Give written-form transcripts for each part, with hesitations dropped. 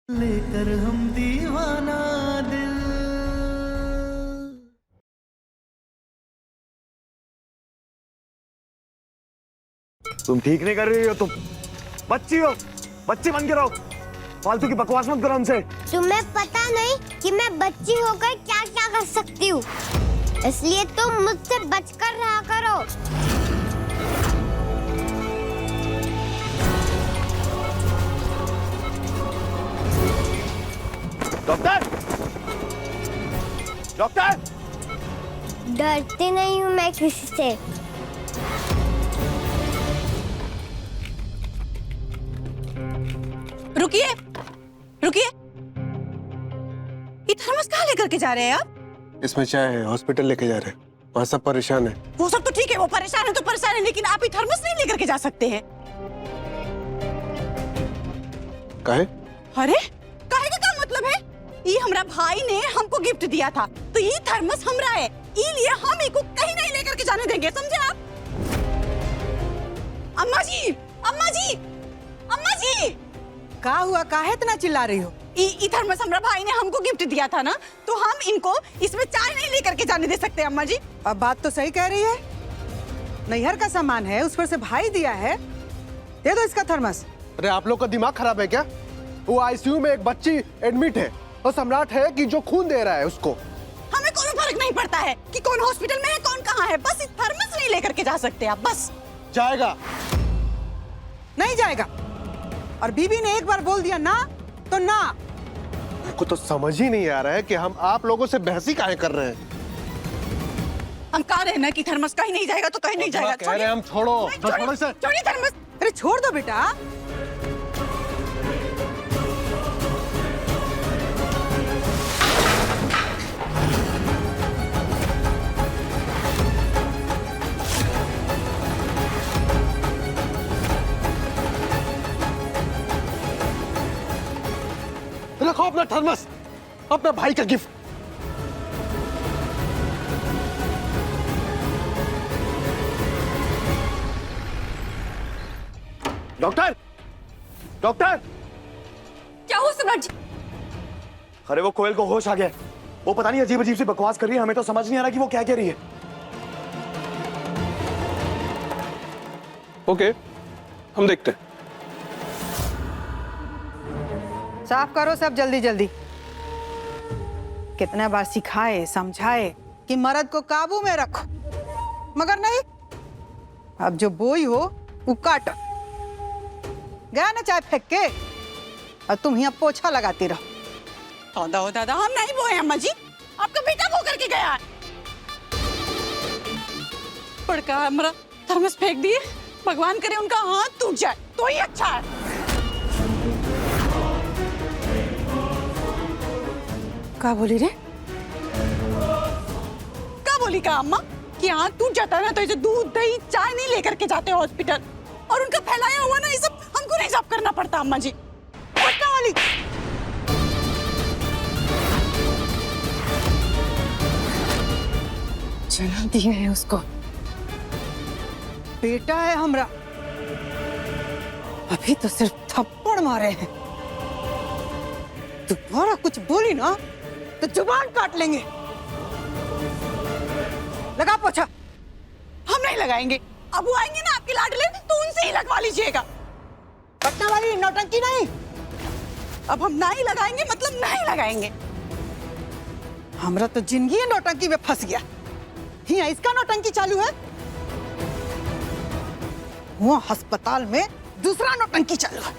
लेकर हम दीवाना दिल। तुम ठीक नहीं कर रही हो, तुम बच्ची हो, बच्ची बन के रहो, फालतू की बकवास मत करो हमसे। तुम्हें पता नहीं कि मैं बच्ची होकर क्या क्या कर सकती हूँ, इसलिए तुम मुझसे बचकर रहा करो। Doctor, doctor! डरती नहीं हूँ मैं किसी से। रुकिए, रुकिए। ये थर्मस कहाँ लेकर के जा रहे हैं आप? इसमें चाय है, हॉस्पिटल लेके जा रहे हैं, वहाँ सब परेशान है। वो सब तो ठीक है, वो परेशान है तो परेशान है, लेकिन आप ये थर्मस नहीं लेकर के जा सकते हैं। काहे? अरे, काहे का क्या मतलब है? ये हमारा भाई ने हमको गिफ्ट दिया था, तो ये थर्मस हमरा है, इसलिए हम इसको कहीं नहीं लेकर के जाने देंगे, समझे आप? अम्मा जी, अम्मा जी, अम्मा जी! का हुआ? काहे इतना चिल्ला रही हो? ई थर्मस हमरा भाई ने हमको गिफ्ट दिया था ना, तो हम इनको इसमें चाय नहीं लेकर के जाने दे सकते अम्मा जी। अब बात तो सही कह रही है, नैहर का सामान है, उस पर से भाई दिया है, दे दो इसका थर्मस। अरे आप लोग का दिमाग खराब है क्या? वो आईसीयू में एक बच्ची एडमिट है और सम्राट है कि जो खून दे रहा है उसको। हमें कोई फर्क नहीं पड़ता है कि कौन हॉस्पिटल में है, कौन कहाँ है, बस थर्मस नहीं लेकर के जा सकते आप, बस। जाएगा? नहीं जाएगा, और बीबी ने एक बार बोल दिया ना तो ना। को तो समझ ही नहीं आ रहा है कि हम आप लोगों से बहसी काहे कर रहे हैं। हम कह रहे हैं ना कि थर्मस कहीं नहीं जाएगा तो कहीं नहीं जाएगा। कह रहे हैं हम, छोड़ो थोड़े से। छोड़िए थर्मस। अरे छोड़ दो बेटा। रखो अपना थर्मस, अपना भाई का गिफ्ट। Doctor, doctor! क्या हो सम्राट जी? अरे वो कोयल को होश आ गया, वो पता नहीं अजीब अजीब सी बकवास कर रही है, हमें तो समझ नहीं आ रहा कि वो क्या कह रही है। ओके, हम देखते हैं। साफ करो सब जल्दी जल्दी। कितना बार सिखाए समझाए कि मर्द को काबू में रखो, मगर नहीं। अब जो बोई हो वो काटो। गया ना चाय फेंक के, और तुम यहाँ पोछा लगाती रहो। दादा दादा, हम नहीं बोए अम्मा जी, आपका बेटा बो करके गया है। पड़का हमारा थर्मस फेंक दिए, भगवान करे उनका हाथ टूट जाए तो ही अच्छा है। क्या बोली रे? क्या बोली का अम्मा कि हाथ टूट जाता है ना तो इसे दूध दही चाय नहीं लेकर के जाते हॉस्पिटल, और उनका फैलाया हुआ ना ये सब हमको नहीं साफ करना पड़ता अम्मा जी। पटना वाली जन्म दिए है उसको, बेटा है हमरा। अभी तो सिर्फ थप्पड़ मारे हैं, दोबारा कुछ बोली ना तो जुबान काट लेंगे। लगा पोछा। हम नहीं लगाएंगे, अब वो आएंगे ना आपके लाडले तो उनसे ही लगवा लीजिएगा। पटना वाली नौटंकी नहीं। अब हम नहीं लगाएंगे मतलब नहीं लगाएंगे। हमरा तो जिंदगी नौटंकी में फंस गया। यहाँ इसका नौटंकी चालू है, वहाँ अस्पताल में दूसरा नौटंकी चालू है।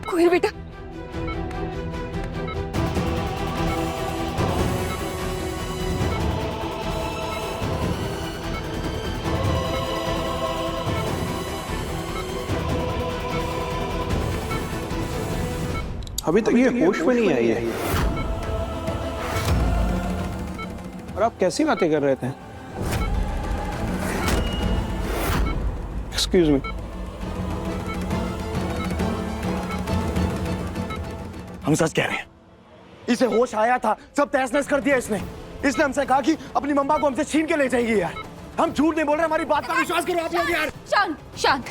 कोयल बेटा, अभी तक ये होश में नहीं आई है। और आप कैसी बातें कर रहे थे? Excuse me. हम सच कह रहे हैं, इसे होश आया था, सब तहस नहस कर दिया इसने। इसने हमसे कहा कि अपनी मम्मा को हमसे छीन के ले जाएगी यार। हम झूठ नहीं बोल रहे, हमारी बात का विश्वास करो आप लोग यार। शांत शांत,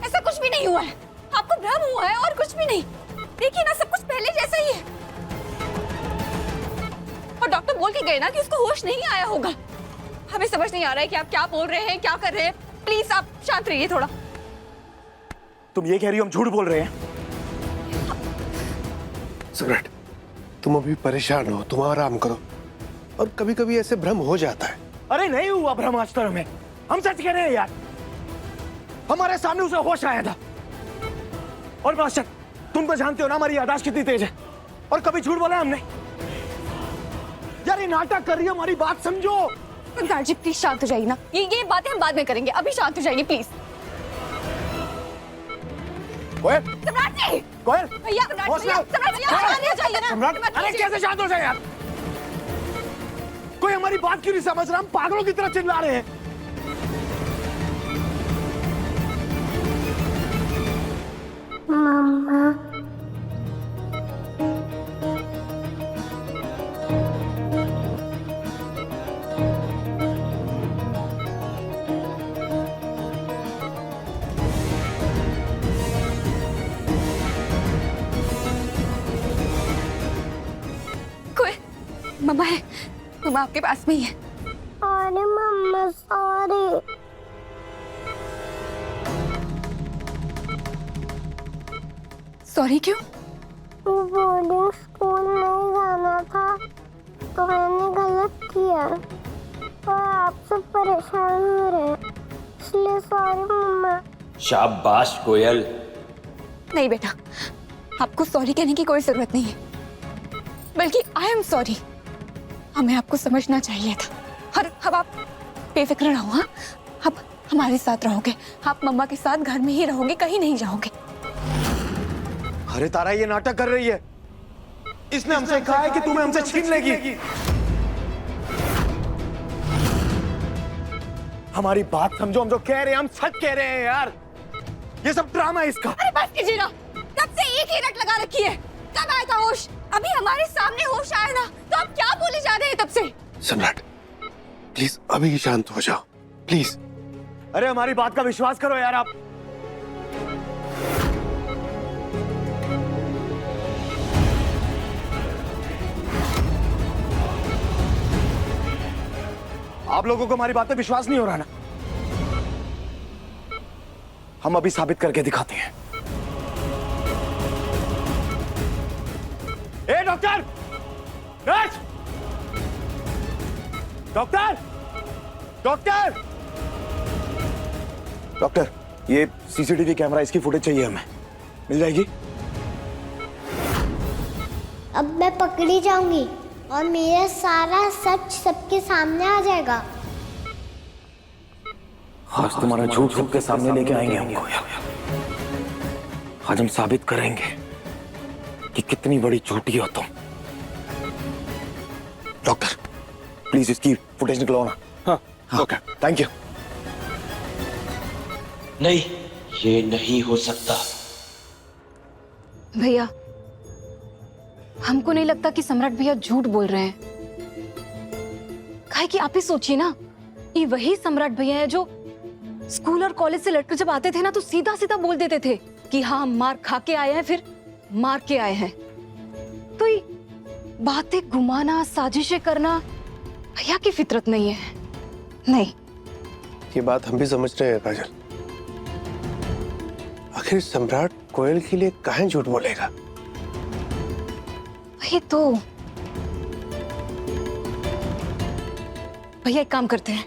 ऐसा कुछ भी नहीं हुआ है, आपको भ्रम हुआ है और कुछ भी नहीं। देखिए ना, सब कुछ पहले जैसा ही है। और डॉक्टर बोल के गए ना कि उसको होश नहीं आया होगा। हमें समझ नहीं आ रहा है कि आप क्या बोल रहे हैं, क्या कर रहे हैं। प्लीज आप शांत रहिए थोड़ा। तुम ये कह रही हो हम झूठ बोल रहे हैं? सम्राट, तुम अभी परेशान हो, तुम आराम करो। और कभी कभी ऐसे भ्रम हो जाता है। अरे नहीं हुआ भ्रम आज तक हमें, हम सच कह रहे हैं यार। हमारे सामने उसे होश आया था। और मास्टर, तुम तो जानते हो ना हमारी याददाश्त कितनी तेज है, और कभी झूठ बोला हमने? यार ये नाटक कर रही हो, हमारी बात समझो। सम्राट जी प्लीज शांत हो जाइए ना, ये बातें हम बाद में करेंगे, अभी शांत हो जाइए प्लीज। कोयल, सम्राट जी, कोयल, भैया, सम्राट भैया, सम्राट जी, आप शांत हो जाइए ना। सम्राट, अरे कैसे शांत हो जाए यार? कोई हमारी बात क्यों नहीं समझ रहा? हम पागलों की तरह चिल्ला रहे हैं। मम्मा, कोई मम्मा है, मम्मा आपके पास में ही है। अरे मम्मा सॉरी। सॉरी क्यों? वो बोर्डिंग स्कूल नहीं जाना था तो मैंने गलत किया और आप सब परेशान हो रहे, इसलिए सॉरी मम्मा। शाबाश कोयल। नहीं बेटा, आपको सॉरी कहने की कोई जरूरत नहीं है, बल्कि आई एम सॉरी। हमें आपको समझना चाहिए था। और अब आप बेफिक्र रहो। हाँ, अब हमारे साथ रहोगे, आप मम्मा के साथ घर में ही रहोगे, कहीं नहीं जाओगे। अरे तारा ये नाटक कर रही है। इसने हमसे कहा है कि तुम्हें हमसे छीन लेगी। हमारी बात समझो, हम जो कह रहे हैं हम सच कह रहे हैं यार। ये सब ड्रामा है इसका। अरे बस कीजिए ना, कब से एक ही रट लगा रखी है। कब आया था होश? अभी हमारे सामने होश आया ना, तो आप क्या बोले जा रहे हैं तब से? सम्राट, प्लीज अभी शांत हो जाओ, प्लीज। अरे हमारी बात का विश्वास करो यार आप। आप लोगों को हमारी बात पे विश्वास नहीं हो रहा ना? हम अभी साबित करके दिखाते हैं। ए doctor, nurse, doctor, doctor, doctor, ये सीसीटीवी कैमरा, इसकी फुटेज चाहिए हमें। मिल जाएगी? अब मैं पकड़ी जाऊंगी और मेरा सारा सच सबके सामने आ जाएगा। आज तुम्हारा झूठ सबके सामने लेके आएंगे हमको। आज हम साबित करेंगे कि कितनी बड़ी झूठी हो तुम। डॉक्टर प्लीज इसकी फुटेज निकलवाओ ना। हाँ ओके, थैंक यू। नहीं, ये नहीं हो सकता। भैया, हमको नहीं लगता कि सम्राट भैया झूठ बोल रहे हैं। काहे कि आप ही सोचिए ना, ये वही सम्राट भैया है जो स्कूल और कॉलेज से लड़के जब आते थे ना तो सीधा सीधा बोल देते थे कि हाँ हम मार खा के आए हैं, फिर मार के आए हैं। तो ये बातें घुमाना, साजिशें करना भैया की फितरत नहीं है। नहीं, ये बात हम भी समझ रहे हैं काजल। आखिर सम्राट कोयल के लिए काहे झूठ बोलेगा? वही तो। भैया एक काम करते हैं,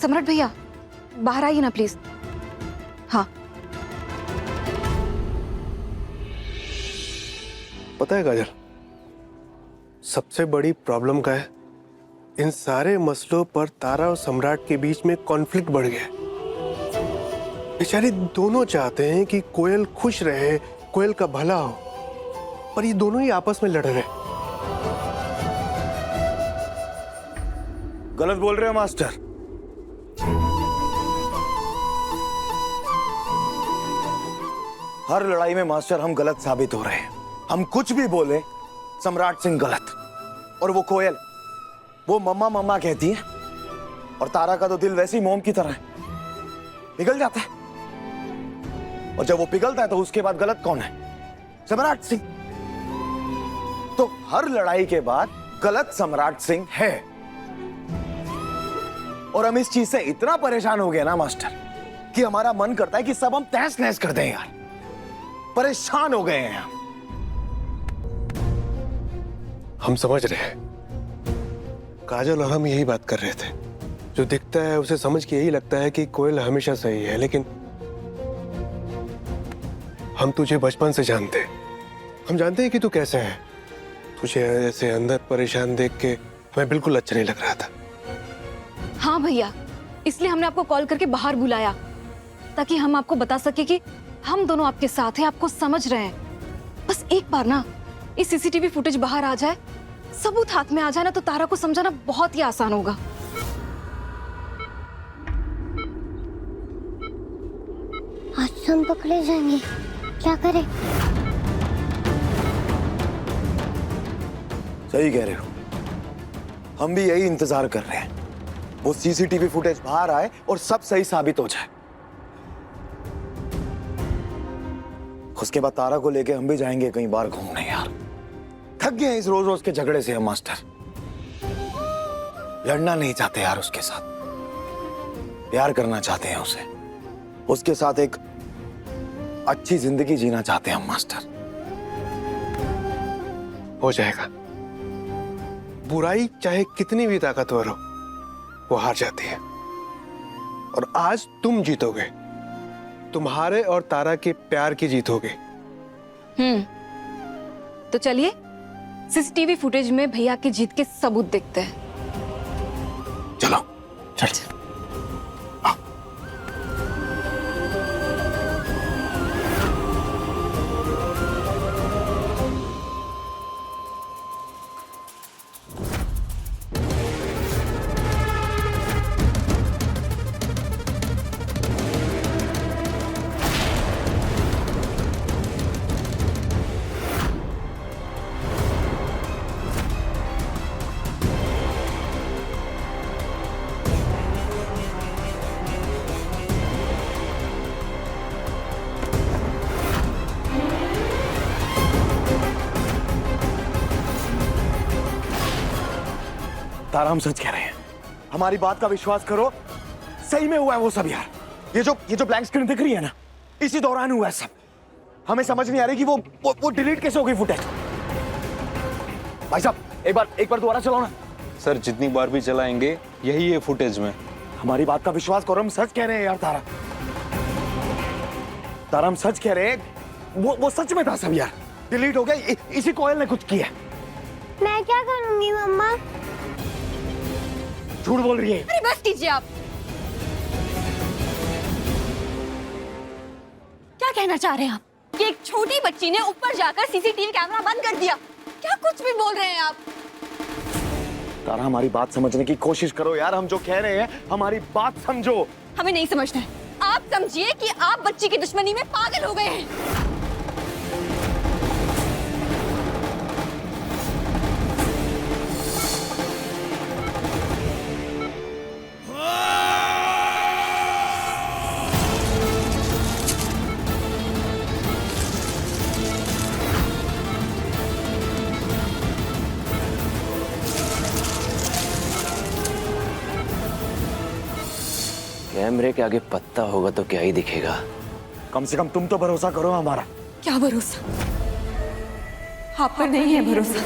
सम्राट भैया बाहर आइए ना प्लीज। हाँ, पता है काजल, सबसे बड़ी प्रॉब्लम क्या है? इन सारे मसलों पर तारा और सम्राट के बीच में कॉन्फ्लिक्ट बढ़ गया। बेचारे दोनों चाहते हैं कि कोयल खुश रहे, कोयल का भला हो, पर ये दोनों ही आपस में लड़ रहे हैं। गलत बोल रहे हो मास्टर। हर लड़ाई में मास्टर हम गलत साबित हो रहे हैं। हम कुछ भी बोले सम्राट सिंह गलत, और वो कोयल वो मम्मा मम्मा कहती है, और तारा का तो दिल वैसे ही मोम की तरह है, पिघल जाता है। और जब वो पिघलता है तो उसके बाद गलत कौन है? सम्राट सिंह। तो हर लड़ाई के बाद गलत सम्राट सिंह है। और हम इस चीज से इतना परेशान हो गए ना मास्टर कि हमारा मन करता है कि सब हम तहस नहस कर दें यार। परेशान हो गए हैं हम समझ रहे हैं। काजल और हम यही बात कर रहे थे। जो दिखता है उसे समझ के यही लगता है कि कोयल हमेशा सही है, लेकिन हम तुझे बचपन से जानते हैं। हम जानते हैं कि तू कैसे है। तुझे ऐसे अंदर परेशान देख के हमें बिल्कुल अच्छा नहीं लग रहा था। हाँ भैया, इसलिए हमने आपको कॉल करके बाहर बुलाया ताकि हम आपको बता सके कि हम दोनों आपके साथ हैं, आपको समझ रहे हैं। बस एक बार ना इस सीसीटीवी फुटेज बाहर आ जाए, सबूत हाथ में आ जाए ना, तो तारा को समझाना बहुत ही आसान होगा। आज तो हम पकड़े जाएंगे, क्या करें? सही कह रहे हो। हम भी यही इंतजार कर रहे हैं, वो सीसीटीवी फुटेज बाहर आए और सब सही साबित हो जाए। उसके बाद तारा को लेके हम भी जाएंगे कहीं बाहर घूमने यार। थक गए हैं इस रोज रोज के झगड़े से हम मास्टर। लड़ना नहीं चाहते यार उसके साथ, प्यार करना चाहते हैं उसे, उसके साथ एक अच्छी जिंदगी जीना चाहते हैं हम मास्टर। हो जाएगा। बुराई चाहे कितनी भी ताकतवर हो, वो हार जाती है। और आज तुम जीतोगे। तुम्हारे और तारा के प्यार की जीत होगी। तो चलिए सीसीटीवी फुटेज में भैया की जीत के सबूत देखते हैं। चलो चल। तारा, हम सच कह रहे हैं, हमारी बात का विश्वास करो, सही में हुआ है वो सब यार। ये जो ब्लैंक स्क्रीन दिख रही है ना, इसी दौरान हुआ है सब। हमें समझ नहीं आ रही कि वो डिलीट कैसे हो गई फुटेज। भाई साहब एक बार दोबारा चलाओ ना। सर जितनी बार भी चलाएंगे यही है फुटेज में। हमारी बात का विश्वास करो, हम सच कह रहे हैं यार। तारा हम सच कह रहे हैं, वो सच में था सब यार। डिलीट हो गया, इसी कोयल ने कुछ किया। मैं क्या करूंगी मम्मा? झूठ बोल रही है। अरे बस कीजिए आप। क्या कहना चाह रहे हैं आप कि एक छोटी बच्ची ने ऊपर जाकर सीसीटीवी कैमरा बंद कर दिया? क्या कुछ भी बोल रहे हैं आप? तारा, हमारी बात समझने की कोशिश करो यार। हम जो कह रहे हैं, हमारी बात समझो। हमें नहीं समझना है। आप समझिए कि आप बच्ची की दुश्मनी में पागल हो गए हैं। कैमरे के आगे पत्ता होगा तो क्या ही दिखेगा। कम से कम तुम तो भरोसा करो हमारा। क्या भरोसा? आप पर नहीं है भरोसा।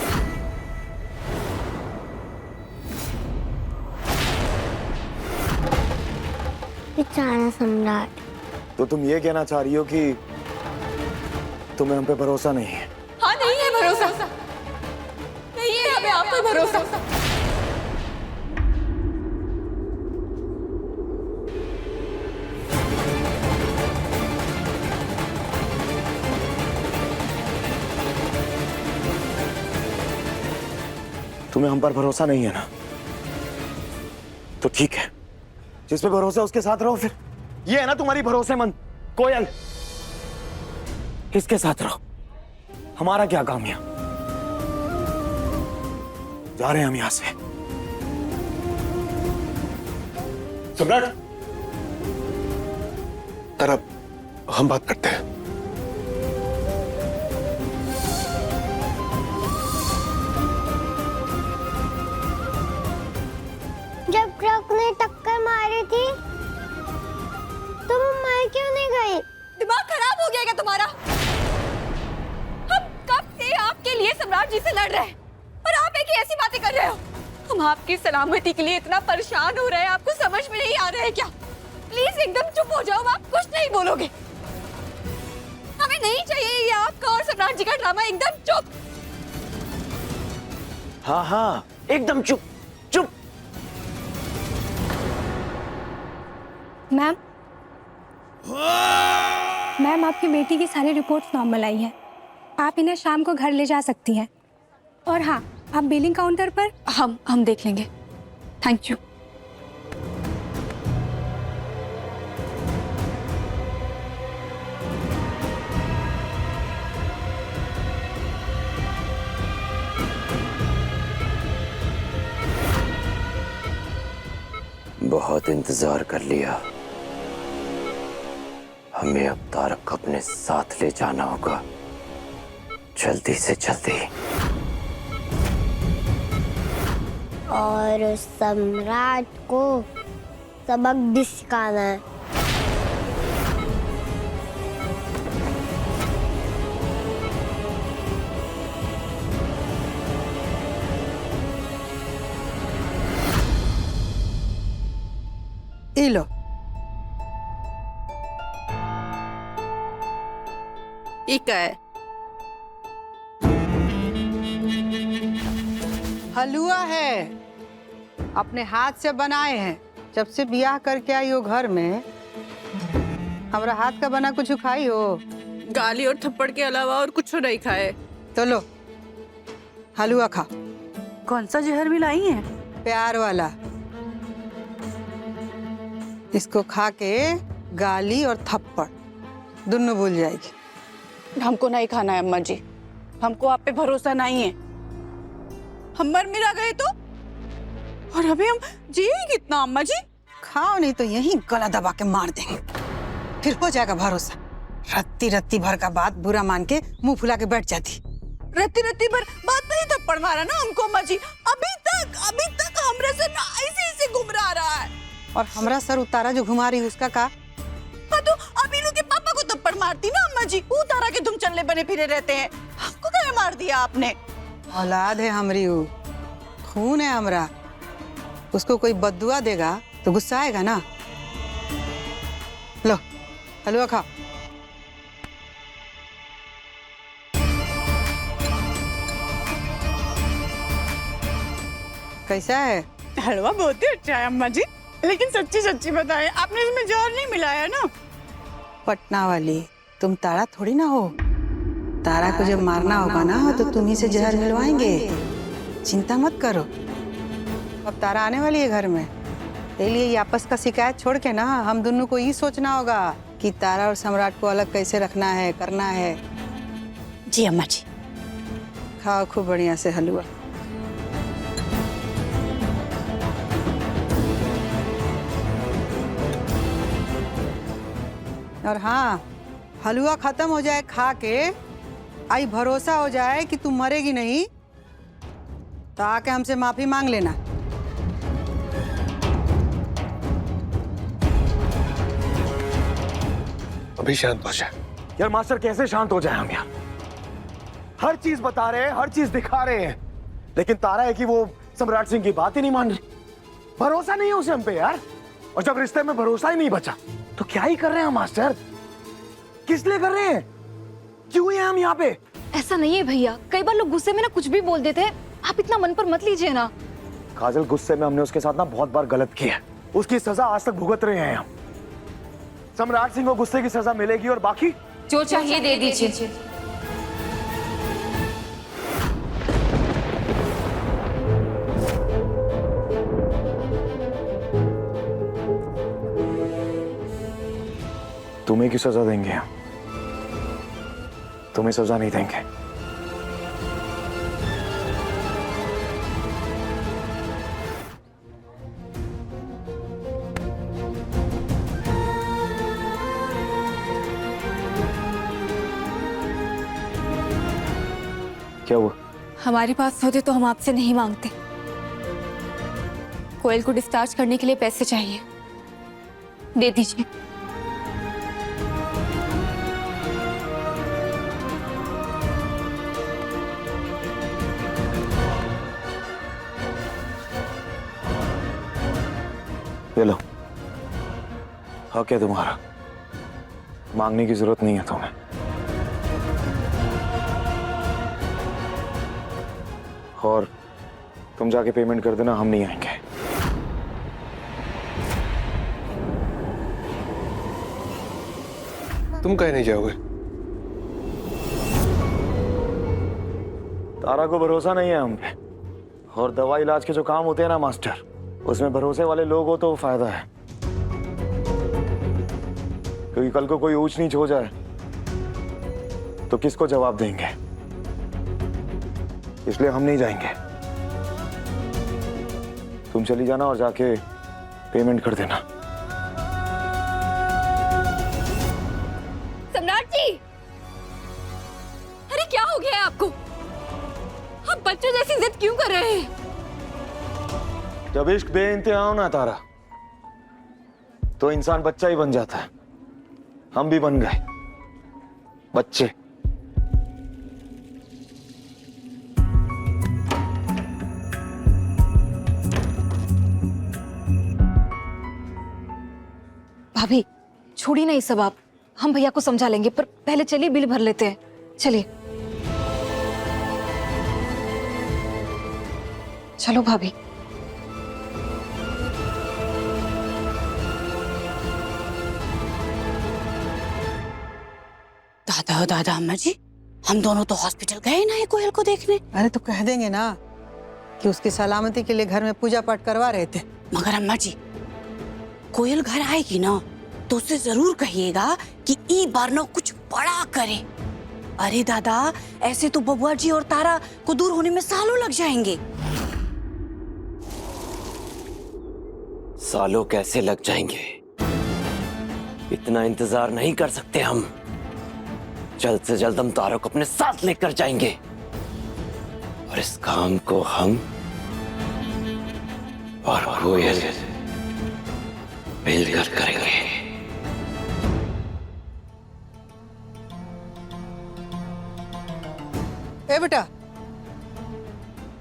बेचारा सम्राट। तो तुम ये कहना चाह रही हो कि तुम्हें हम पे भरोसा नहीं है? हाँ, नहीं है भरोसा। नहीं है हमें आप पर भरोसा। तुम्हें हम पर भरोसा नहीं है ना? तो ठीक है, जिस पे भरोसा उसके साथ रहो। फिर ये है ना तुम्हारी भरोसेमंद कोयल, इसके साथ रहो। हमारा क्या काम है? जा रहे हैं हम यहां से। सम्राट, तारा, हम बात करते हैं। जब ट्रक ने टक्कर मारी थी तुम मर क्यों नहीं गई? दिमाग खराब हो गया क्या तुम्हारा? हम कब से आपके लिए सम्राट जी से लड़ रहे हैं और आप एक ही ऐसी बातें कर रहे हो। हम आपकी सलामती के लिए इतना परेशान हो रहे हैं, आपको समझ में नहीं आ रहा है क्या? प्लीज एकदम चुप हो जाओ, आप कुछ नहीं बोलोगे। हमें नहीं चाहिए ये आपका और सम्राट जी का ड्रामा। एकदम चुप। हाँ हाँ, एकदम चुप चुप। मैम, मैम आपकी बेटी की सारी रिपोर्ट्स नॉर्मल आई है। आप इन्हें शाम को घर ले जा सकती हैं। और हाँ, आप बिलिंग काउंटर पर हम देख लेंगे। Thank you. बहुत इंतजार कर लिया, हमें अब तारक को अपने साथ ले जाना होगा, जल्दी से जल्दी। और सम्राट को सबक भी सिखाना है। ये लो, ठीक है। हलवा है, अपने हाथ से बनाए हैं। जब से ब्याह करके आई हो घर में, हमारा हाथ का बना कुछ खाई हो? गाली और थप्पड़ के अलावा और कुछ नहीं खाए। तो लो, हलवा खा। कौन सा जहर मिलाई है? प्यार वाला। इसको खा के गाली और थप्पड़ दोनों भूल जाएगी। हमको नहीं खाना है अम्मा जी, हमको आप पे भरोसा नहीं है। हम मर मिला गए तो, और अभी हम जिए कितना अम्मा जी? खाओ नहीं तो यहीं गला दबा के मार देंगे, फिर हो जाएगा भरोसा। रत्ती रत्ती भर का बात बुरा मान के मुंह फुला के बैठ जाती। रत्ती रत्ती भर बात नहीं थप्पड़ मारा ना हमको अम्मा जी। अभी तक हमरे से ऐसे घुमरा रहा है। और हमरा सर उतारा जो घुमा रही उसका का? हाँ तो अभी लोग के पापा को थप्पड़ मारती ना अम्मा जी, उतारा के तुम चलने बने फिरे रहते हैं। हमको क्या मार दिया आपने? औलाद है हमरी, वो खून है हमरा। उसको कोई बद्दुआ देगा तो गुस्सा आएगा ना। लो हलवा खा। कैसा है? हलवा बहुत ही अच्छा है अम्मा जी, लेकिन सच्ची सच्ची बताएं, आपने इसमें जहर नहीं मिलाया ना? पटना वाली, तुम तारा थोड़ी ना हो। तारा को जब मारना होगा ना तो तुम ही से जहर मिलवाएंगे, चिंता मत करो। अब तारा आने वाली है घर में, इसलिए ये आपस का शिकायत छोड़ के ना हम दोनों को ये सोचना होगा कि तारा और सम्राट को अलग कैसे रखना है, करना है। जी अम्मा जी। खाओ खूब बढ़िया से हलवा। और हाँ, हलवा खत्म हो जाए खा के, आई भरोसा हो जाए कि तुम मरेगी नहीं, तो आके हमसे माफी मांग लेना। अभी शांत हो जाए। यार मास्टर कैसे शांत हो जाए हम यार? हर चीज बता रहे हैं, हर चीज दिखा रहे हैं, लेकिन तारा है कि वो सम्राट सिंह की बात ही नहीं मान रही। भरोसा नहीं है उसे हम पे यार। और जब रिश्ते में भरोसा ही नहीं बचा तो क्या ही कर रहे हैं मास्टर? किस लिए कर रहे हैं? क्यों हैं हम यहाँ पे? ऐसा नहीं है भैया, कई बार लोग गुस्से में ना कुछ भी बोल देते हैं। आप इतना मन पर मत लीजिए ना। काजल, गुस्से में हमने उसके साथ ना बहुत बार गलत किया है, उसकी सजा आज तक भुगत रहे हैं हम। सम्राट सिंह को गुस्से की सजा मिलेगी और बाकी जो चाहिए दे दीजिए। तुम्हें की सजा देंगे हम, तुम्हें सजा नहीं देंगे। क्या हुआ? हमारे पास होते तो हम आपसे नहीं मांगते। कोयल को डिस्चार्ज करने के लिए पैसे चाहिए, दे दीजिए। ये लो, हक है तुम्हारा, मांगने की जरूरत नहीं है तुम्हें। और तुम जाके पेमेंट कर देना, हम नहीं आएंगे। तुम कहीं नहीं जाओगे? तारा को भरोसा नहीं है हम पे, और दवा इलाज के जो काम होते हैं ना मास्टर, उसमें भरोसे वाले लोग हो तो फायदा है, क्योंकि कल को कोई ऊंच नीच हो जाए तो किसको जवाब देंगे, इसलिए हम नहीं जाएंगे। तुम चली जाना और जाके पेमेंट कर देना। सम्राट जी, अरे क्या हो गया है आपको? आप बच्चों जैसी जिद क्यों कर रहे हैं? जब इश्क बेइंतहा हो ना तारा, तो इंसान बच्चा ही बन जाता है। हम भी बन गए बच्चे। भाभी छोड़ी ना ये सब, आप हम भैया को समझा लेंगे, पर पहले चलिए बिल भर लेते हैं। चलिए चलो भाभी। दादा दादा अम्मा जी, हम दोनों तो हॉस्पिटल गए ना ये कोयल को देखने। अरे तो कह देंगे ना कि उसकी सलामती के लिए घर में पूजा पाठ करवा रहे थे। मगर अम्मा जी, कोयल घर आएगी ना तो उससे जरूर कहिएगा कि ई बार ना कुछ बड़ा करे। अरे दादा, ऐसे तो बबुआ जी और तारा को दूर होने में सालों लग जाएंगे। सालों कैसे लग जाएंगे? इतना इंतजार नहीं कर सकते हम। जल्द से जल्द हम तारा को अपने साथ लेकर जाएंगे और इस काम को हम और कोयल मिलकर करेंगे। ए बेटा,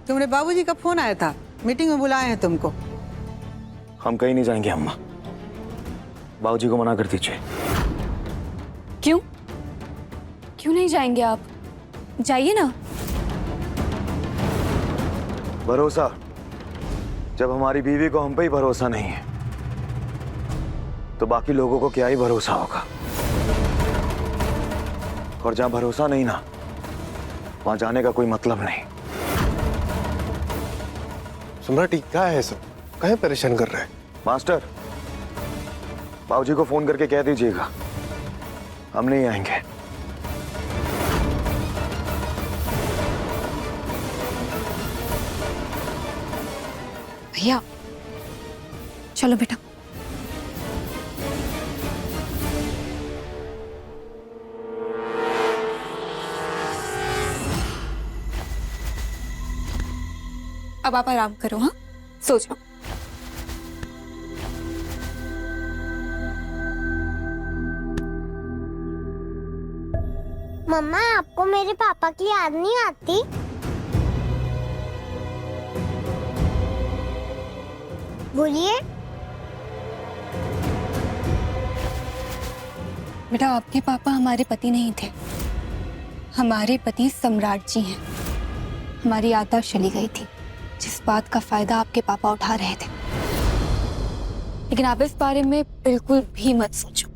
तुम्हारे बाबूजी का फोन आया था, मीटिंग में बुलाए हैं तुमको। हम कहीं नहीं जाएंगे अम्मा, बाबूजी को मना कर दीजिए। क्यों क्यों नहीं जाएंगे आप? जाइए ना। भरोसा, जब हमारी बीवी को हम पे ही भरोसा नहीं है तो बाकी लोगों को क्या ही भरोसा होगा। और जहां भरोसा नहीं ना, वहां जाने का कोई मतलब नहीं। सम्राट क्या है सब, काहे परेशान कर रहे हैं? मास्टर, बाबूजी को फोन करके कह दीजिएगा हम नहीं आएंगे। भैया चलो बेटा। अब आप आराम करो, हाँ सो जाओ। मम्मा, आपको मेरे पापा की याद नहीं आती? बोलिए। बेटा, आपके पापा हमारे पति नहीं थे, हमारे पति सम्राट जी हैं। हमारी याददाश्त चली गई थी, जिस बात का फायदा आपके पापा उठा रहे थे। लेकिन आप इस बारे में बिल्कुल भी मत सोचो,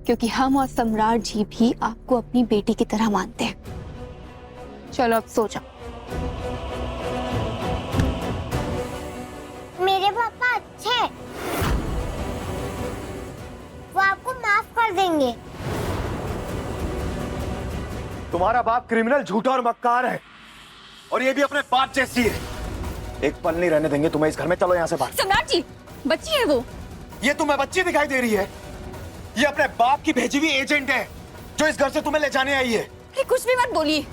क्योंकि हम और सम्राट जी भी आपको अपनी बेटी की तरह मानते हैं। चलो अब सो जाओ। मेरे पापा अच्छे हैं, वो आपको माफ कर देंगे। तुम्हारा बाप क्रिमिनल, झूठा और मक्कार है, और ये भी अपने बाप जैसी है। एक पल नहीं रहने देंगे तुम्हें इस घर में। चलो यहाँ से बाहर। सम्राट जी, बच्ची है वो। ये तुम्हें बच्ची दिखाई दे रही है? ये अपने बाप की भेजी हुई एजेंट है जो इस घर से तुम्हें ले जाने आई है। ये कुछ भी मत बोलिए,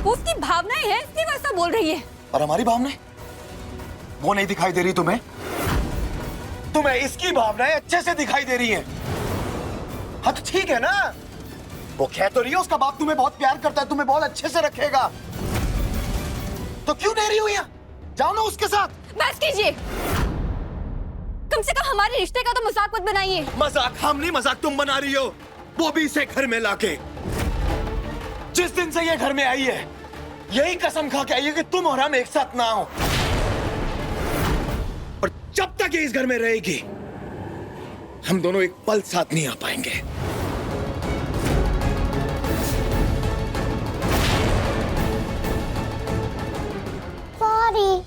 वो उसकी भावनाएं हैं इसलिए वो ऐसा बोल रही है। और हमारी भावनाएं वो नहीं दिखाई दे रही तुम्हें? तुम्हें इसकी भावनाएं अच्छे से दिखाई दे रही हैं। हाँ तो ठीक है ना, वो कह तो रही है उसका बाप तुम्हें बहुत प्यार करता है, तुम्हें बहुत अच्छे से रखेगा, तो क्यों नहीं रही हो यहाँ? जाओ ना उसके साथ। बस कीजिए, कम से कम हमारे रिश्ते का तो मजाक मत बनाइए। मजाक हम नहीं, मजाक तुम बना रही हो, वो भी इसे घर में लाके। जिस दिन से ये घर में आई है यही कसम खा के आई है कि तुम और हम एक साथ ना हो, और जब तक ये इस घर में रहेगी हम दोनों एक पल साथ नहीं आ पाएंगे। सॉरी।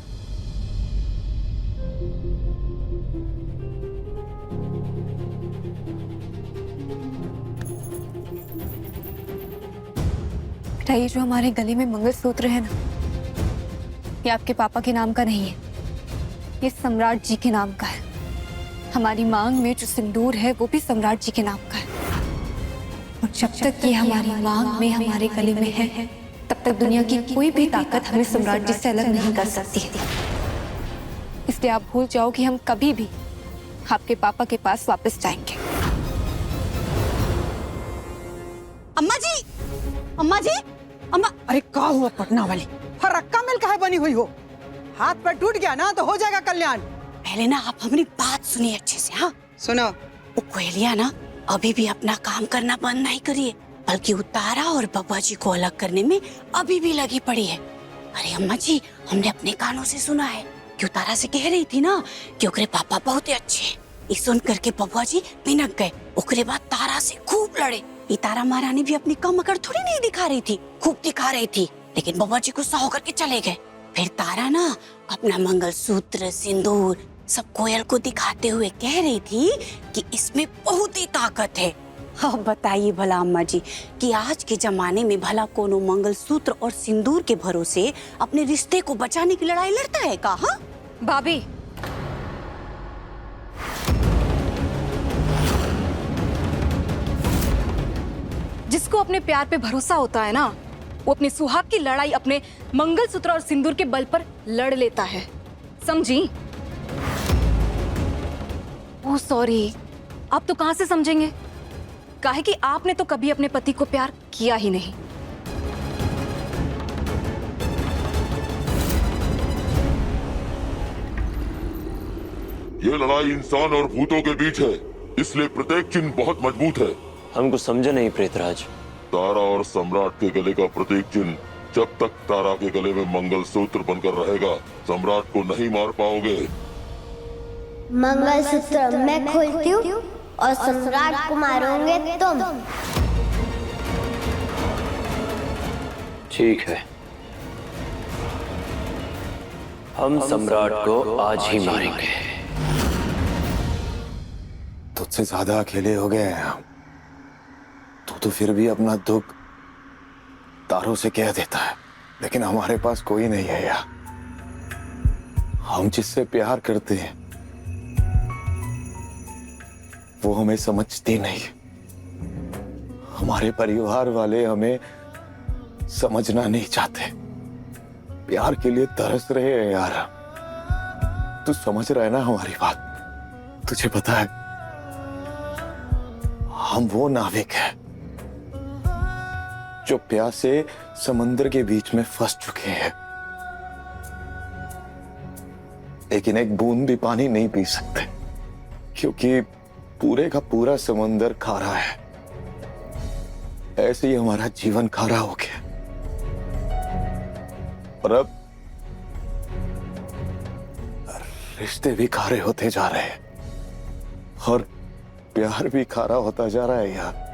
बेटा, ये जो हमारे गले में मंगलसूत्र है ना, ये आपके पापा के नाम का नहीं है, ये सम्राट जी के नाम का है। हमारी मांग में जो सिंदूर है वो भी सम्राट जी के नाम का है, और जब तक ये हमारी मांग में हमारे गले में है तब तक दुनिया की कोई भी ताकत हमें सम्राट जी से अलग नहीं कर सकती है। इसलिए आप भूल जाओ कि हम कभी भी आपके पापा के पास वापस जाएंगे। अम्मा जी, अम्मा जी, अम्मा। अरे का हुआ पटना वाली, फरक्का मिल काहे बनी हुई हो? हाथ पैर टूट गया ना तो हो जाएगा कल्याण। पहले ना आप हमारी बात सुनिए अच्छे से। हाँ सुनो, वो कोयलिया ना अभी भी अपना काम करना बंद नहीं करिए, बल्कि उतारा और बब्बा जी को अलग करने में अभी भी लगी पड़ी है। अरे अम्मा जी, हमने अपने कानों से सुना है कि उतारा से कह रही थी ना कि ओकरे पापा बहुत ही अच्छे हैं। ये सुन करके बब्बा जी बिनक गए। ओकरे बाद तारा से खूब लड़े। ये तारा महारानी भी अपनी कम अकड़ थोड़ी नहीं दिखा रही थी, खूब दिखा रही थी, लेकिन बब्बा जी गुस्सा होकर के चले गए। फिर तारा ना अपना मंगलसूत्र, सिंदूर सब कोयल को दिखाते हुए कह रही थी कि इसमें बहुत ही ताकत है। अब बताइए भला अम्मा जी कि आज के जमाने में भला कोनो मंगलसूत्र और सिंदूर के भरोसे अपने रिश्ते को बचाने की लड़ाई लड़ता है का? हाँ भाभी, जिसको अपने प्यार पे भरोसा होता है ना, वो अपने सुहाग की लड़ाई अपने मंगलसूत्र और सिंदूर के बल पर लड़ लेता है, समझी? ओह सॉरी, आप तो कहां से समझेंगे? काहे कि आपने तो कभी अपने पति को प्यार किया ही नहीं। ये लड़ाई इंसान और भूतों के बीच है, इसलिए प्रत्येक चिन्ह बहुत मजबूत है। हमको समझे नहीं प्रेतराज। तारा और सम्राट के गले का प्रत्येक चिन्ह जब तक तारा के गले में मंगलसूत्र बनकर रहेगा, सम्राट को नहीं मार पाओगे। मंगलसूत्र मैं खोलती हूँ और सम्राट को मारोगे तुम। ठीक है, हम सम्राट को आज ही मारेंगे। तुझसे ज्यादा अकेले हो गए हैं हम। तू तो फिर भी अपना दुख तारों से कह देता है, लेकिन हमारे पास कोई नहीं है यार। हम जिससे प्यार करते हैं वो हमें समझते नहीं। हमारे परिवार वाले हमें समझना नहीं चाहते, प्यार के लिए तरस रहे हैं यार। तू समझ रहा है ना हमारी बात? तुझे पता है हम वो नाविक हैं जो प्यास से समंदर के बीच में फंस चुके हैं, लेकिन एक बूंद भी पानी नहीं पी सकते क्योंकि पूरे का पूरा समंदर खारा है। ऐसे ही हमारा जीवन खारा हो गया, और अब रिश्ते भी खारे होते जा रहे हैं और प्यार भी खारा होता जा रहा है यार।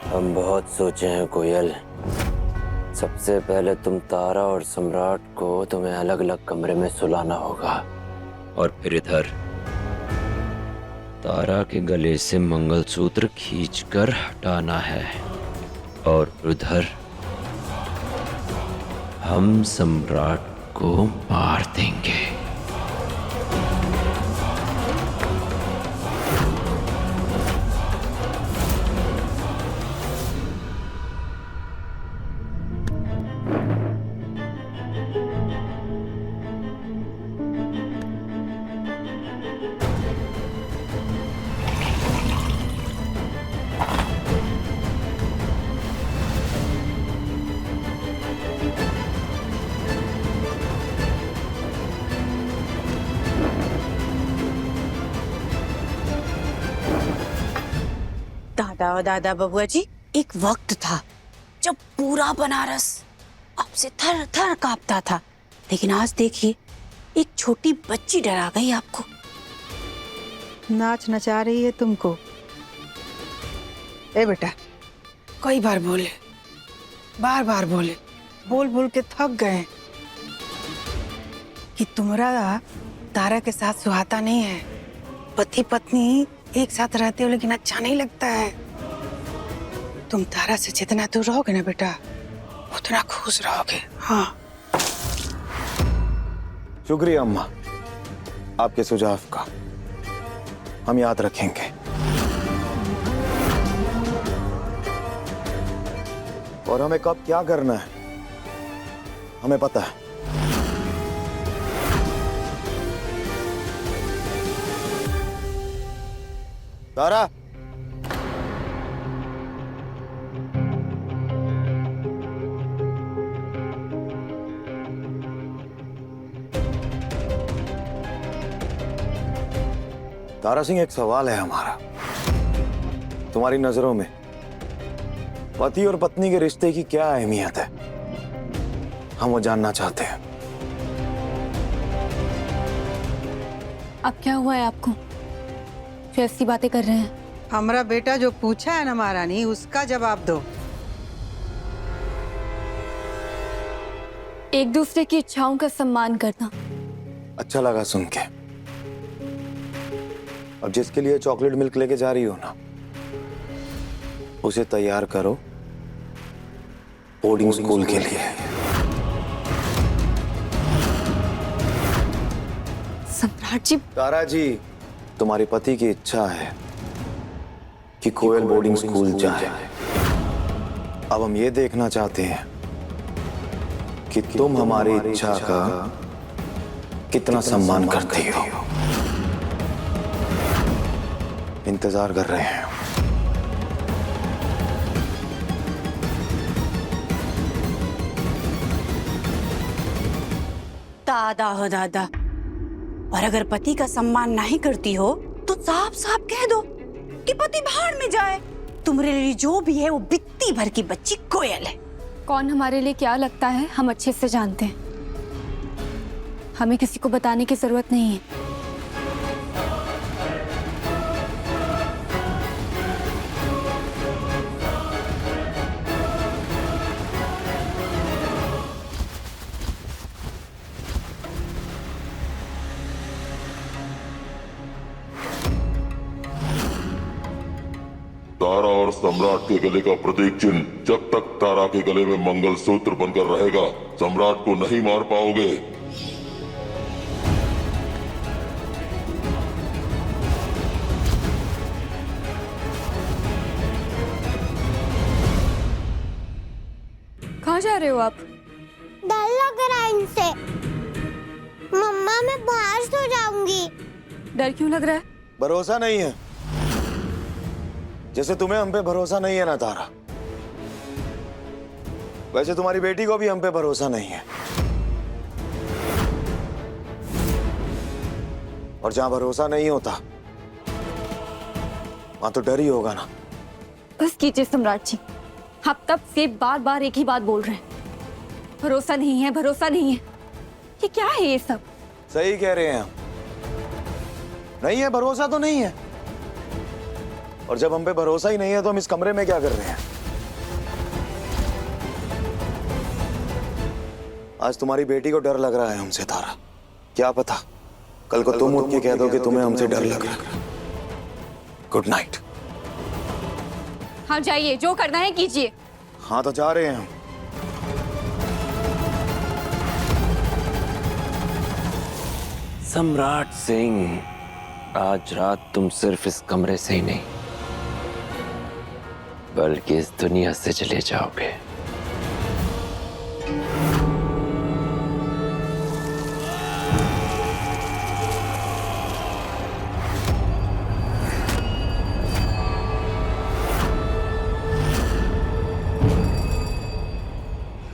हम बहुत सोचे हैं कोयल, सबसे पहले तुम तारा और सम्राट को तुम्हें अलग अलग कमरे में सुलाना होगा और फिर इधर तारा के गले से मंगलसूत्र खींचकर हटाना है और उधर हम सम्राट को मार देंगे। दादा और दादा बबुआ जी, एक वक्त था जब पूरा बनारस आपसे थर थर कांपता था, लेकिन आज देखिए एक छोटी बच्ची डरा गई आपको। नाच नचा रही है तुमको। ए बेटा, कई बार बोले, बार बार बोले, बोल बोल के थक गए कि तुम्हारा तारा के साथ सुहाता नहीं है। पति पत्नी एक साथ रहते हो लेकिन अच्छा नहीं लगता है। तुम तारा से जितना दूर रहोगे ना बेटा, उतना खुश रहोगे। हाँ, शुक्रिया अम्मा, आपके सुझाव का हम याद रखेंगे। और हमें कब क्या करना है हमें पता है। तारा, तारा सिंह, एक सवाल है हमारा। तुम्हारी नजरों में पति और पत्नी के रिश्ते की क्या अहमियत है, हम वो जानना चाहते हैं। अब क्या हुआ है आपको जो ऐसी बातें कर रहे हैं? हमारा बेटा जो पूछा है ना महारानी, उसका जवाब दो। एक दूसरे की इच्छाओं का सम्मान करना। अच्छा लगा सुन के। अब जिसके लिए चॉकलेट मिल्क लेके जा रही हो ना, उसे तैयार करो बोर्डिंग स्कूल के लिए। सम्राट जी, तारा जी, तुम्हारे पति की इच्छा है कि कोयल बोर्डिंग स्कूल जाए। अब हम ये देखना चाहते हैं कि तुम हमारी इच्छा का कितना सम्मान करती हो। इंतजार कर रहे हैं। दादा हो दादा, और अगर पति का सम्मान नहीं करती हो तो साफ साफ कह दो कि पति बाहर में जाए। तुम्हारे लिए जो भी है वो बित्ती भर की बच्ची कोयल है। कौन हमारे लिए क्या लगता है हम अच्छे से जानते हैं। हमें किसी को बताने की जरूरत नहीं है। तारा और सम्राट के गले का प्रतीक चिन्ह जब तक तारा के गले में मंगलसूत्र बनकर रहेगा, सम्राट को नहीं मार पाओगे। कहाँ जा रहे हो आप? डर लग रहा है इनसे। मम्मा, मैं बाहर सो जाऊंगी। डर क्यों लग रहा है? भरोसा नहीं है, जैसे तुम्हें हम पे भरोसा नहीं है ना तारा, वैसे तुम्हारी बेटी को भी हम पे भरोसा नहीं है। और जहां भरोसा नहीं होता वहां तो डर ही होगा ना। बस कीजिए सम्राट जी, आप तब से बार बार एक ही बात बोल रहे हैं। भरोसा नहीं है, भरोसा नहीं है। ये क्या है ये सब? सही कह रहे हैं हम, नहीं है भरोसा तो नहीं है। और जब हम पे भरोसा ही नहीं है तो हम इस कमरे में क्या कर रहे हैं? आज तुम्हारी बेटी को डर लग रहा है हमसे तारा। क्या पता कल को तुम उठ के कह दो कि तुम्हें हमसे डर लग रहा है। Good night. हाँ जाइए, जो करना है कीजिए। हाँ तो जा रहे हैं हम। सम्राट सिंह, आज रात तुम सिर्फ इस कमरे से ही नहीं बल्कि इस दुनिया से चले जाओगे।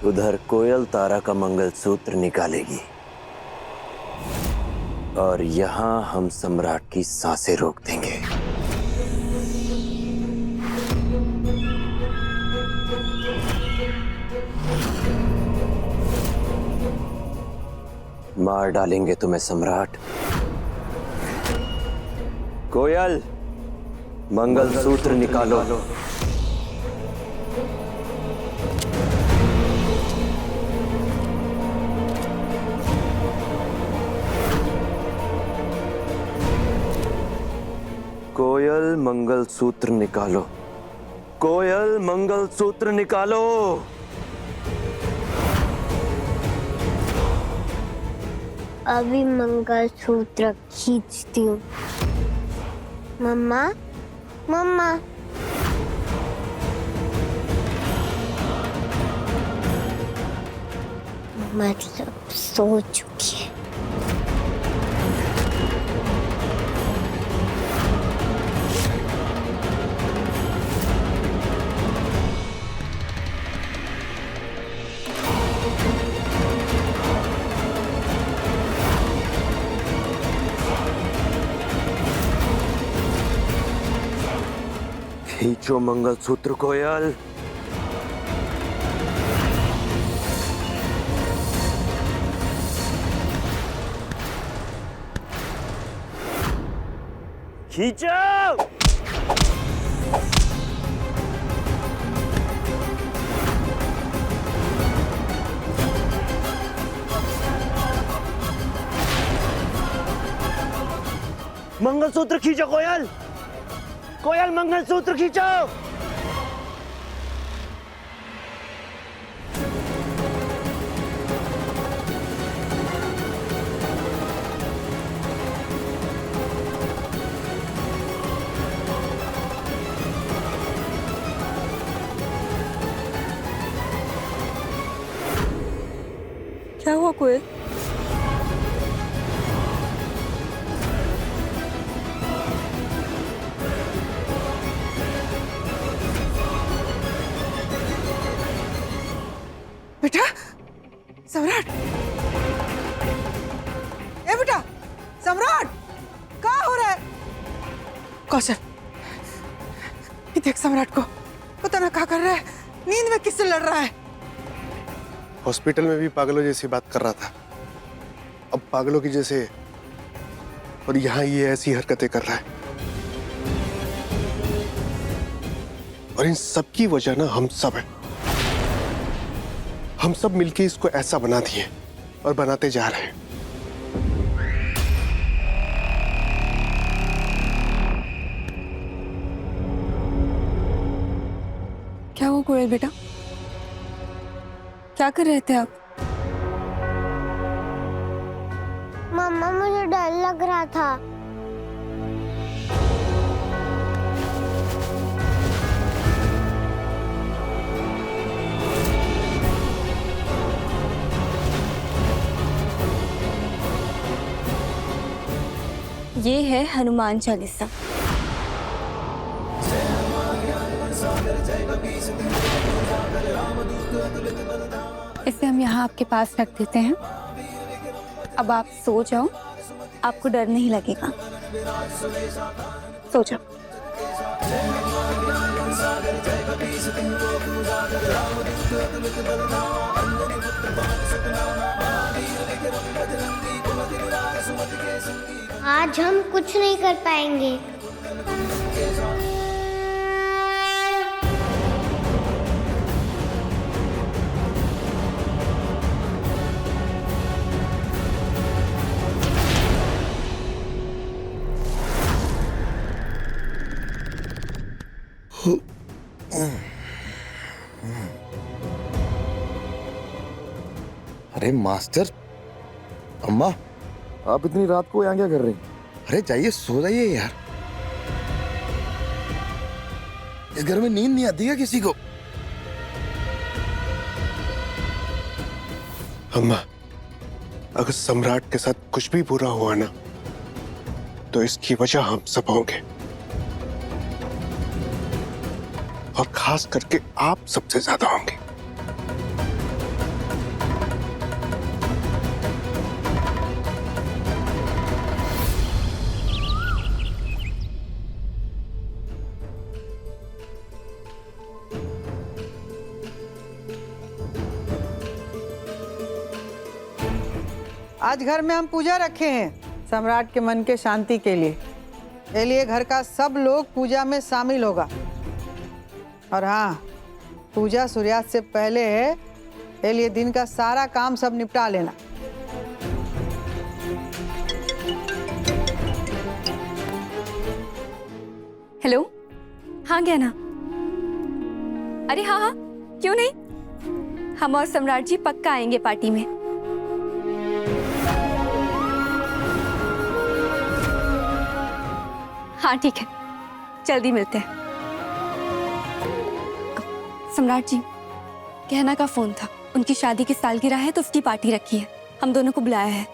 उधर कोयल तारा का मंगलसूत्र निकालेगी और यहां हम सम्राट की सांसें रोक देंगे। मार डालेंगे तुम्हें सम्राट। कोयल, मंगलसूत्र निकालो। कोयल, मंगलसूत्र निकालो। कोयल, मंगलसूत्र निकालो। अभी मंगलसूत्र खींचती हूँ। मम्मा, मम्मा। मतलब सो चुकी है। खींचो मंगलसूत्र कोयल। खींचो। मंगलसूत्र खींचो कोयल। कोयल, मंगलसूत्र खींचो। क्या हुआ कोयल? बेटा, सम्राट। ए बेटा, सम्राट, क्या हो रहा है? कौशल, ये देख सम्राट को, पता ना क्या कर रहा है। नींद में किससे लड़ रहा है? हॉस्पिटल में भी पागलों जैसी बात कर रहा था, अब पागलों की जैसे, और यहाँ ये ऐसी हरकतें कर रहा है। और इन सब की वजह ना हम सब है। हम सब मिलके इसको ऐसा बना दिए और बनाते जा रहे हैं। क्या हुआ कोयल बेटा? क्या कर रहे थे आप? मम्मा, मुझे डर लग रहा था। ये है हनुमान चालीसा। इसे हम यहाँ आपके पास रख देते हैं। अब आप सो जाओ, आपको डर नहीं लगेगा। सो जाओ। आज हम कुछ नहीं कर पाएंगे। अरे मास्टर, अम्मा, आप इतनी रात को यहाँ क्या कर रही? अरे जाइए, सो जाइए यार। इस घर में नींद नहीं आती है किसी को? अम्मा, अगर सम्राट के साथ कुछ भी बुरा हुआ ना, तो इसकी वजह हम सब होंगे, और खास करके आप सबसे ज्यादा होंगे। आज घर में हम पूजा रखे हैं सम्राट के मन के शांति के लिए। इसके लिए घर का सब लोग पूजा में शामिल होगा। और हाँ, पूजा सूर्यास्त से पहले है, इसके लिए दिन का सारा काम सब निपटा लेना। हेलो, हाँ ज्ञाना। अरे हाँ हाँ, क्यों नहीं, हम और सम्राट जी पक्का आएंगे पार्टी में। हाँ ठीक है, जल्दी मिलते हैं। सम्राट जी, कहना का फोन था, उनकी शादी की सालगिरह है तो उसकी पार्टी रखी है, हम दोनों को बुलाया है।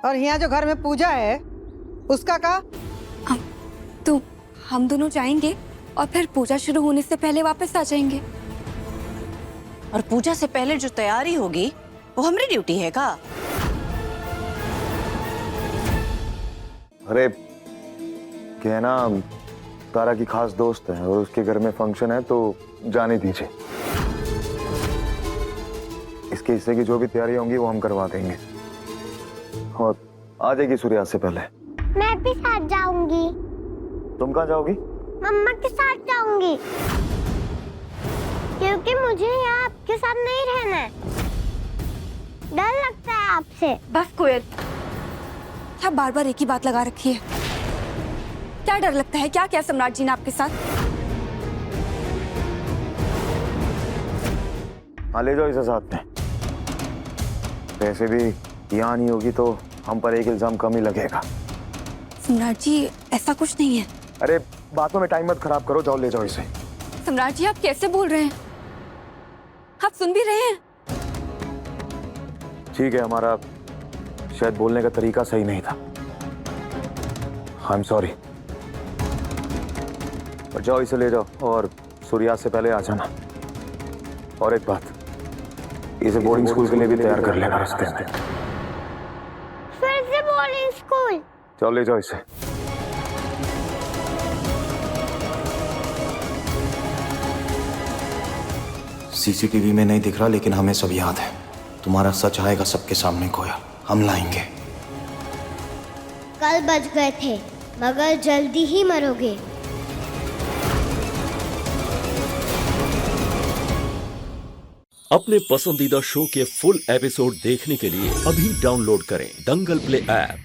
और यहाँ जो घर में पूजा है उसका का? तो हम दोनों जाएंगे और फिर पूजा शुरू होने से पहले वापस आ जाएंगे। और पूजा से पहले जो तैयारी होगी वो हमारी ड्यूटी है का? अरे कहना तारा की खास दोस्त है और उसके घर में फंक्शन है, तो जाने दीजिए। इसके हिस्से की जो भी तैयारी होंगी वो हम करवा देंगे। और आ जाएगी सूर्यास्त से पहले। मैं भी साथ जाऊंगी। तुम कहाँ जाओगी? मम्मा के साथ जाऊंगी, क्योंकि मुझे यहाँ आपके साथ नहीं रहना है। डर लगता है आपसे। बस कोयल, क्या बार बार एक ही बात लगा रखी है? क्या डर लगता है? क्या क्या सम्राट जी ने आपके साथ? हाँ, ले जाओ इसे साथ में। वैसे भी यहाँ नहीं होगी तो हम पर एक इल्जाम कम ही लगेगा। सम्राट जी, ऐसा कुछ नहीं है। अरे बातों में टाइम मत खराब करो, जाओ ले जाओ इसे। सम्राट जी, आप कैसे बोल रहे हैं? आप सुन भी रहे हैं? ठीक है, हमारा शायद बोलने का तरीका सही नहीं था। I am sorry. पर जाओ, इसे ले जाओ और सूर्यास्त से पहले आ जाना। और एक बात, इसे बोर्डिंग स्कूल के लिए भी तैयार कर लेना रास्ते में। फिर से बोर्डिंग स्कूल? जाओ ले जाओ इसे। सीसीटीवी में नहीं दिख रहा, लेकिन हमें सब याद है। तुम्हारा सच आएगा सबके सामने कोयल, हम लाएंगे। कल बच गए थे, मगर जल्दी ही मरोगे। अपने पसंदीदा शो के फुल एपिसोड देखने के लिए अभी डाउनलोड करें दंगल प्ले ऐप।